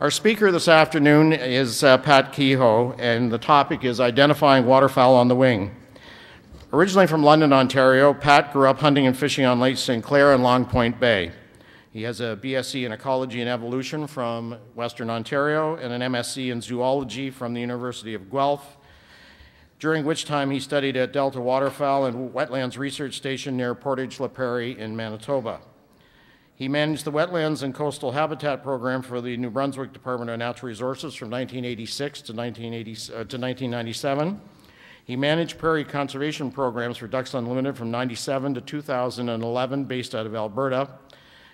Our speaker this afternoon is Pat Kehoe, and the topic is identifying waterfowl on the wing. Originally from London, Ontario, Pat grew up hunting and fishing on Lake St. Clair and Long Point Bay. He has a BSc in Ecology and Evolution from Western Ontario and an MSc in Zoology from the University of Guelph, during which time he studied at Delta Waterfowl and Wetlands Research Station near Portage La Prairie in Manitoba. He managed the Wetlands and Coastal Habitat Program for the New Brunswick Department of Natural Resources from 1986 to 1997. He managed prairie conservation programs for Ducks Unlimited from 1997 to 2011 based out of Alberta,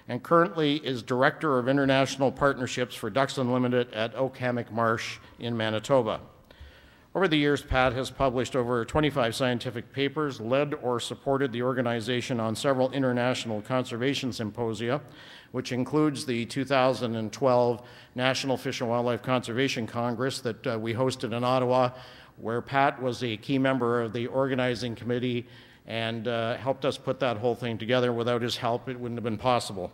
and currently is Director of International Partnerships for Ducks Unlimited at Oak Hammock Marsh in Manitoba. Over the years, Pat has published over 25 scientific papers, led or supported the organization on several international conservation symposia, which includes the 2012 National Fish and Wildlife Conservation Congress that we hosted in Ottawa, where Pat was a key member of the organizing committee and helped us put that whole thing together. Without his help, it wouldn't have been possible.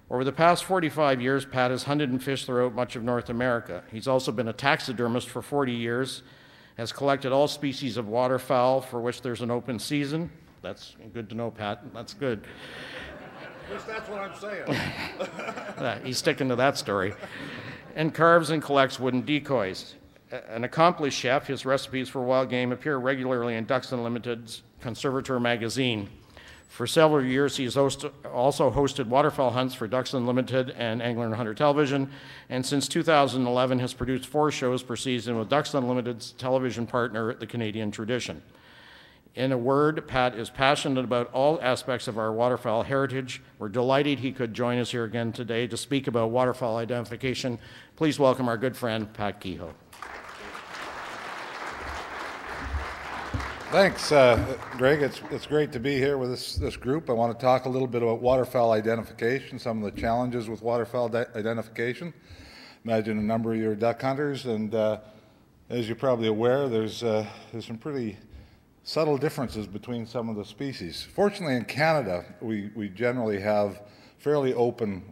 Over the past 45 years, Pat has hunted and fished throughout much of North America. He's also been a taxidermist for 40 years, has collected all species of waterfowl for which there's an open season. That's good to know, Pat. That's good. At least that's what I'm saying. He's sticking to that story. And carves and collects wooden decoys. An accomplished chef, his recipes for wild game appear regularly in Ducks Unlimited's Conservator magazine. For several years, he has also hosted waterfowl hunts for Ducks Unlimited and Angler and Hunter Television, and since 2011 has produced 4 shows per season with Ducks Unlimited's television partner, The Canadian Tradition. In a word, Pat is passionate about all aspects of our waterfowl heritage. We're delighted he could join us here again today to speak about waterfowl identification. Please welcome our good friend, Pat Kehoe. Thanks, Greg. It's great to be here with this group. I want to talk a little bit about waterfowl identification, some of the challenges with waterfowl identification. Imagine a number of your duck hunters, and as you're probably aware, there's some pretty subtle differences between some of the species. Fortunately, in Canada, we generally have fairly open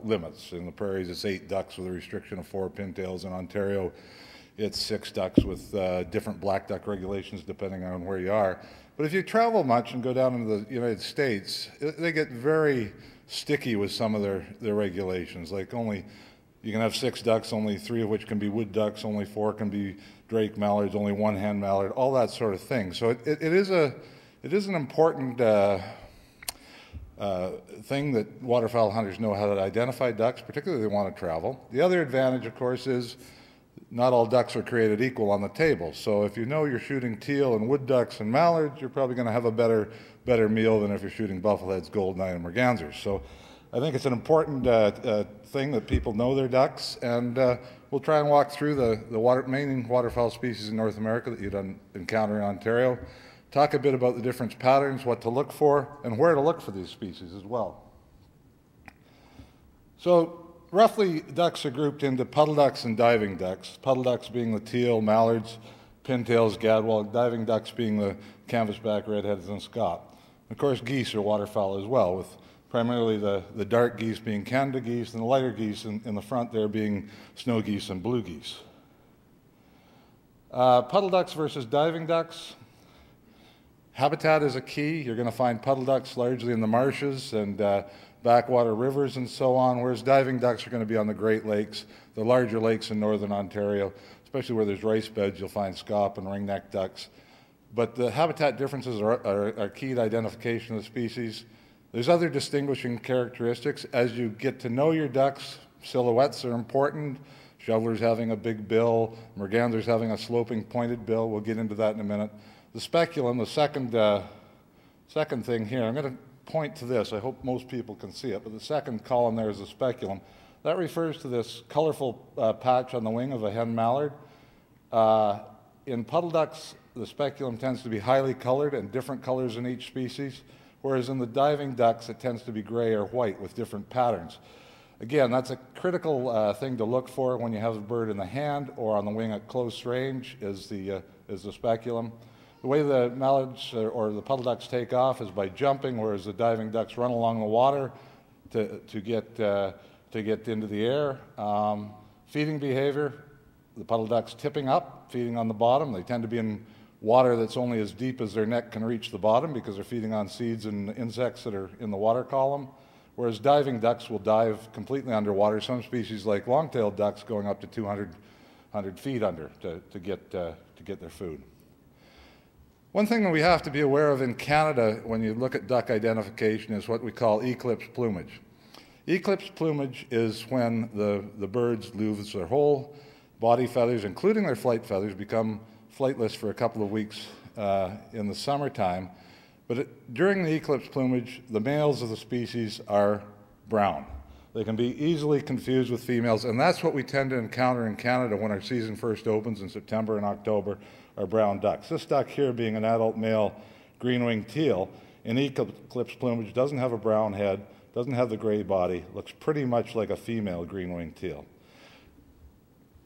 limits. In the prairies, it's 8 ducks with a restriction of 4 pintails. In Ontario, it's 6 ducks with different black duck regulations depending on where you are. But if you travel much and go down into the United States, they get very sticky with some of their regulations. Like you can have 6 ducks, only 3 of which can be wood ducks, only 4 can be drake mallards, only 1 hen mallard, all that sort of thing. So it is an important thing that waterfowl hunters know how to identify ducks, particularly if they want to travel. The other advantage, of course, is not all ducks are created equal on the table. So if you know you're shooting teal and wood ducks and mallards, you're probably going to have a better meal than if you're shooting buffleheads, goldeneye, and mergansers. So I think it's an important thing that people know their ducks, and we'll try and walk through the main waterfowl species in North America that you'd encounter in Ontario, talk a bit about the different patterns, what to look for, and where to look for these species as well. So roughly, ducks are grouped into puddle ducks and diving ducks. Puddle ducks being the teal, mallards, pintails, gadwall, diving ducks being the canvasback, redheads, and scaup. Of course, geese are waterfowl as well, with primarily the dark geese being Canada geese and the lighter geese in the front there being snow geese and blue geese. Puddle ducks versus diving ducks. Habitat is a key. You're going to find puddle ducks largely in the marshes and backwater rivers and so on, whereas diving ducks are going to be on the Great Lakes, the larger lakes in northern Ontario, especially where there's rice beds. You'll find scaup and ringneck ducks. But the habitat differences are key to identification of the species. There's other distinguishing characteristics. As you get to know your ducks, silhouettes are important. Shovelers having a big bill, mergansers having a sloping pointed bill. We'll get into that in a minute. The speculum, the second thing here, I'm going to point to this. I hope most people can see it, but the second column there is the speculum. That refers to this colorful patch on the wing of a hen mallard. In puddle ducks, the speculum tends to be highly colored and different colors in each species, whereas in the diving ducks, it tends to be gray or white with different patterns. Again, that's a critical thing to look for when you have a bird in the hand or on the wing at close range is the speculum. The way the mallards or the puddle ducks take off is by jumping, whereas the diving ducks run along the water to get into the air. Feeding behavior, the puddle ducks tipping up, feeding on the bottom. They tend to be in water that's only as deep as their neck can reach the bottom because they're feeding on seeds and insects that are in the water column. Whereas diving ducks will dive completely underwater. Some species like long-tailed ducks going up to 200 feet under to get their food. One thing that we have to be aware of in Canada when you look at duck identification is what we call eclipse plumage. Eclipse plumage is when the birds lose their whole body feathers, including their flight feathers, become flightless for a couple of weeks in the summertime. But during the eclipse plumage, the males of the species are brown. They can be easily confused with females, and that's what we tend to encounter in Canada when our season first opens in September and October, are brown ducks. This duck here, being an adult male green-winged teal, in eclipse plumage doesn't have a brown head, doesn't have the gray body, looks pretty much like a female green-winged teal.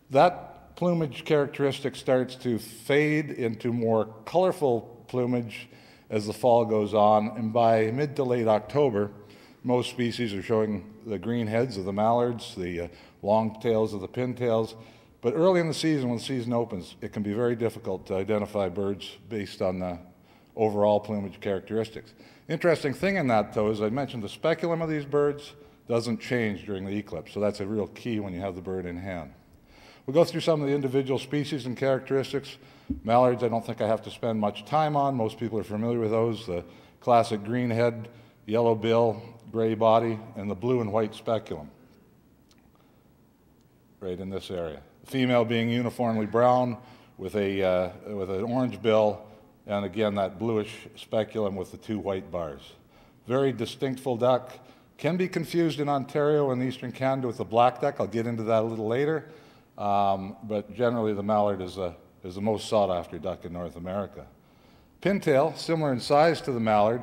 That plumage characteristic starts to fade into more colorful plumage as the fall goes on, and by mid to late October, most species are showing the green heads of the mallards, the long tails of the pintails. But early in the season, when the season opens, it can be very difficult to identify birds based on the overall plumage characteristics. Interesting thing in that, though, is I mentioned the speculum of these birds doesn't change during the eclipse, so that's a real key when you have the bird in hand. We'll go through some of the individual species and characteristics. Mallards, I don't think I have to spend much time on. Most people are familiar with those. The classic green head, yellow bill, gray body, and the blue and white speculum right in this area. The female being uniformly brown with an orange bill, and again that bluish speculum with the two white bars. Very distinctful duck. Can be confused in Ontario and eastern Canada with the black duck. I'll get into that a little later. But generally the mallard is the most sought after duck in North America. Pintail, similar in size to the mallard.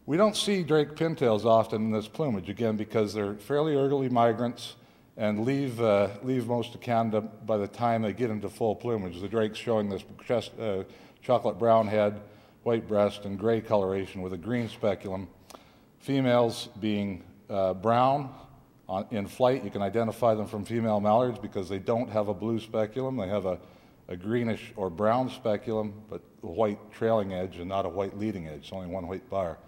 We don't see drake pintails often in this plumage, again, because they're fairly early migrants and leave most of Canada by the time they get into full plumage. The drake's showing this chocolate brown head, white breast, and gray coloration with a green speculum. Females being brown in flight. You can identify them from female mallards because they don't have a blue speculum. They have a greenish or brown speculum, but a white trailing edge and not a white leading edge. It's only one white bar.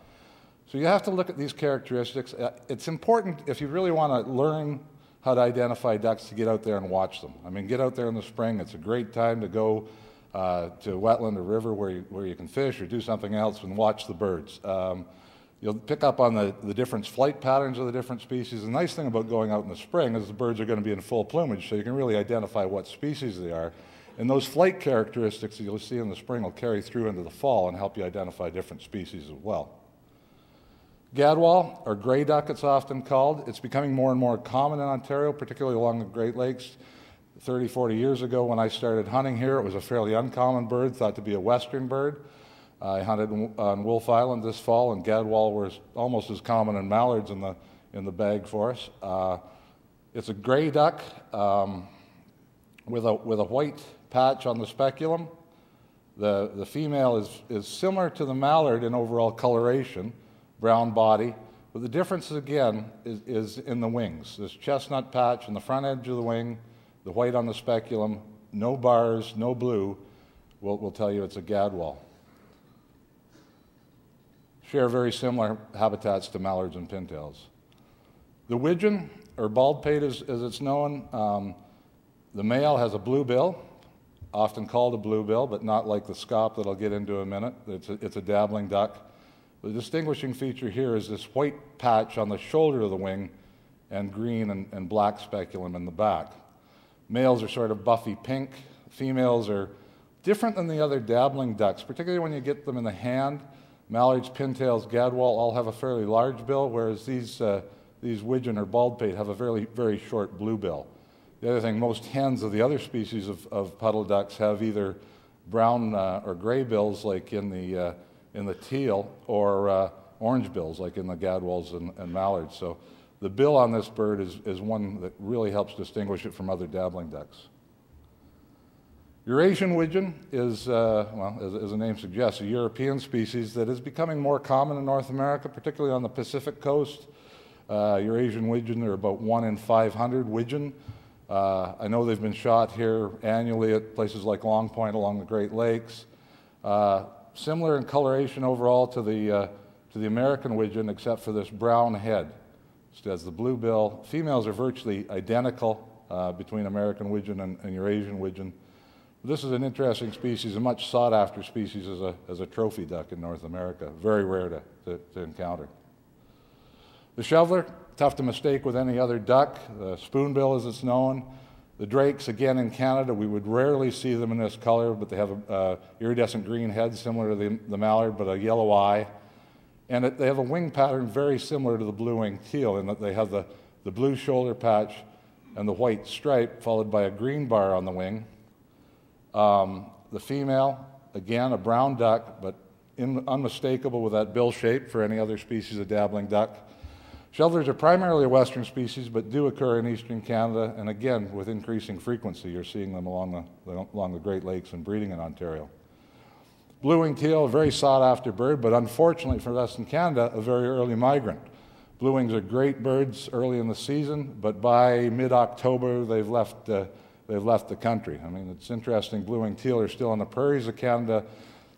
So you have to look at these characteristics. It's important, if you really want to learn how to identify ducks, to get out there and watch them. I mean, get out there in the spring. It's a great time to go to a wetland or river where you can fish or do something else and watch the birds. You'll pick up on the different flight patterns of the different species. The nice thing about going out in the spring is the birds are going to be in full plumage, so you can really identify what species they are. And those flight characteristics that you'll see in the spring will carry through into the fall and help you identify different species as well. Gadwall, or gray duck it's often called, it's becoming more and more common in Ontario, particularly along the Great Lakes. 30, 40 years ago when I started hunting here, it was a fairly uncommon bird, thought to be a western bird. I hunted on Wolf Island this fall, and Gadwall was almost as common in mallards in the bag for us. It's a gray duck with a white patch on the speculum. The female is similar to the mallard in overall coloration, brown body, but the difference again is in the wings. This chestnut patch on the front edge of the wing, the white on the speculum, no bars, no blue, will tell you it's a Gadwall. Share very similar habitats to mallards and pintails. The Wigeon, or bald-pate as it's known, the male has a blue bill, often called a blue bill, but not like the scaup that I'll get into in a minute. It's a dabbling duck. The distinguishing feature here is this white patch on the shoulder of the wing and green and black speculum in the back. Males are sort of buffy pink. Females are different than the other dabbling ducks, particularly when you get them in the hand. Mallards, pintails, Gadwall all have a fairly large bill, whereas these Wigeon or bald-pate have a very, very short blue bill. The other thing, most hens of the other species of puddle ducks have either brown or gray bills like in the teal, or orange bills like in the Gadwalls and mallards. So the bill on this bird is one that really helps distinguish it from other dabbling ducks. Eurasian Wigeon is, well, as the name suggests, a European species that is becoming more common in North America, particularly on the Pacific coast. Eurasian Wigeon, there are about 1 in 500 Wigeon I know they've been shot here annually at places like Long Point along the Great Lakes. Similar in coloration overall to the American Wigeon, except for this brown head. It has the blue bill. Females are virtually identical between American Wigeon and Eurasian Wigeon. This is an interesting species, a much sought-after species as a trophy duck in North America. Very rare to encounter. The shoveler, tough to mistake with any other duck. The spoonbill, as it's known. The drakes, again in Canada, we would rarely see them in this color, but they have a iridescent green head similar to the mallard, but a yellow eye. And they have a wing pattern very similar to the blue-winged teal in that they have the blue shoulder patch and the white stripe followed by a green bar on the wing. The female, again, a brown duck, but unmistakable with that bill shape for any other species of dabbling duck. Shovelers are primarily a western species, but do occur in eastern Canada, and again, with increasing frequency, you're seeing them along the Great Lakes and breeding in Ontario. Blue-winged teal, a very sought-after bird, but unfortunately for Western Canada, a very early migrant. Blue-wings are great birds early in the season, but by mid-October, they've left the country. I mean, it's interesting, blue-winged teal are still on the prairies of Canada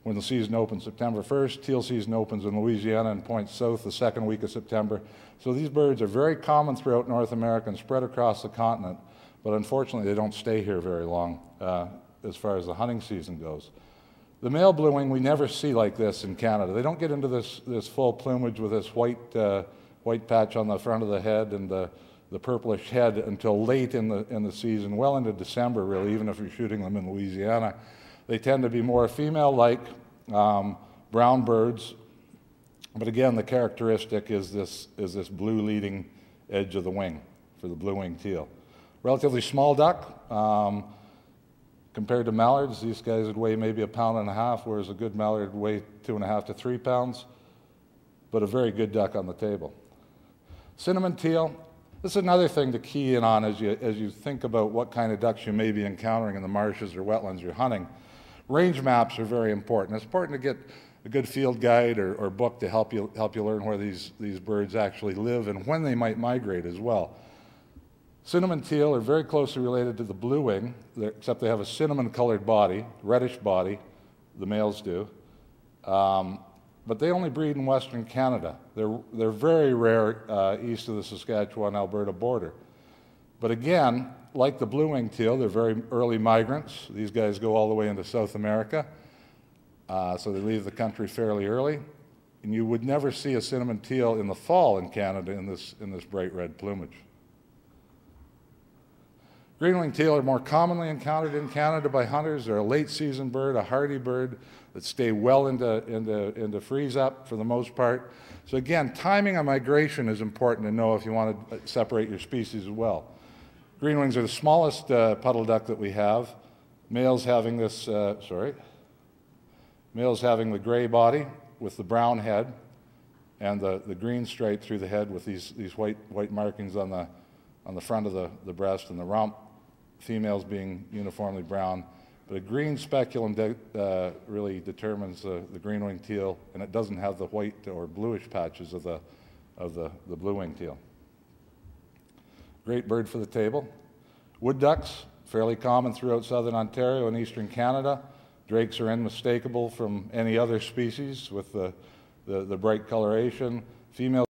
when the season opens September 1st. Teal season opens in Louisiana and points south the second week of September. So these birds are very common throughout North America and spread across the continent, but unfortunately they don't stay here very long as far as the hunting season goes. The male blue-wing we never see like this in Canada. They don't get into this full plumage with this white patch on the front of the head and the purplish head until late in the season, well into December really, even if you're shooting them in Louisiana. They tend to be more female-like brown birds, but again, the characteristic is this blue leading edge of the wing for the blue-winged teal. Relatively small duck compared to mallards. These guys would weigh maybe 1.5 pounds, whereas a good mallard would weigh 2.5 to 3 pounds, but a very good duck on the table. Cinnamon teal. This is another thing to key in on as you think about what kind of ducks you may be encountering in the marshes or wetlands you're hunting. Range maps are very important. It's important to get a good field guide or book to help you learn where these birds actually live and when they might migrate as well. Cinnamon teal are very closely related to the blue wing, except they have a cinnamon-colored body, reddish body, the males do. But they only breed in Western Canada. They're very rare east of the Saskatchewan-Alberta border. But again, like the blue-winged teal, they're very early migrants. These guys go all the way into South America, so they leave the country fairly early. And you would never see a cinnamon teal in the fall in Canada in this bright red plumage. Green-winged teal are more commonly encountered in Canada by hunters. They're a late-season bird, a hardy bird that stay well into freeze-up for the most part. So again, timing on migration is important to know if you want to separate your species as well. Green-wings are the smallest puddle duck that we have. Males having males having the gray body with the brown head and the green stripe through the head with these white markings on the front of the breast and the rump. Females being uniformly brown. But a green speculum really determines the green-winged teal, and it doesn't have the white or bluish patches of the blue-winged teal. Great bird for the table. Wood ducks, fairly common throughout southern Ontario and eastern Canada. Drakes are unmistakable from any other species with the bright coloration. Females